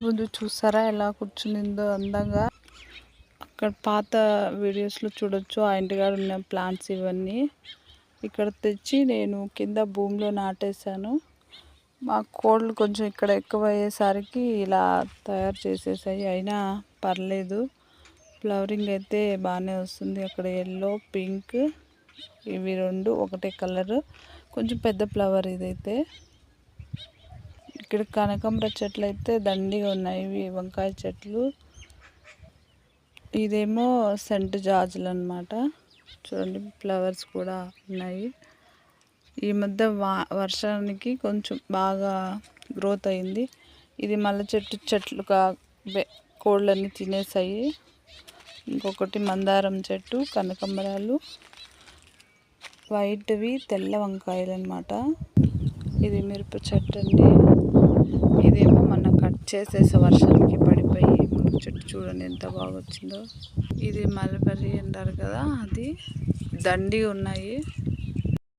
ముందు చూసారా ఎలా కూర్చునిందో అందంగా. అక్కడ పాత వీడియోస్లో చూడొచ్చు ఆ ఇంటికాడ ఉన్న ప్లాంట్స్ ఇవన్నీ. ఇక్కడ తెచ్చి నేను కింద భూమిలో నాటేశాను. మా కోళ్ళు కొంచెం ఇక్కడ ఎక్కువ అయ్యేసరికి ఇలా తయారు చేసేసాయి. అయినా పర్లేదు, ఫ్లవరింగ్ అయితే బాగానే వస్తుంది. అక్కడ ఎల్లో, పింక్ ఇవి రెండు ఒకటే కలర్, కొంచెం పెద్ద ఫ్లవర్ ఇదైతే. ఇక్కడ కనకాంబర చెట్లు అయితే దండిగా ఉన్నాయి. ఇవి వంకాయ చెట్లు, ఇదేమో సెంట్ జాజులు అన్నమాట. చూడండి ఫ్లవర్స్ కూడా ఉన్నాయి. ఈ మధ్య వర్షానికి కొంచెం బాగా గ్రోత్ అయింది. ఇది మల్లె చెట్లుగా కోళ్ళన్నీ తినేసాయి. ఇంకొకటి మందారం చెట్టు, కనకాంబరాలు, వైట్వి తెల్ల వంకాయలు అన్నమాట. ఇది మిరప చెట్టు అండి. ఇదేమో మనం కట్ చేసేసే వర్షానికి పడిపోయి మునగ చెట్టు చూడండి ఎంత బాగా వచ్చిందో. ఇది మల్బరీ అంటారు కదా, అది దండిగా ఉన్నాయి.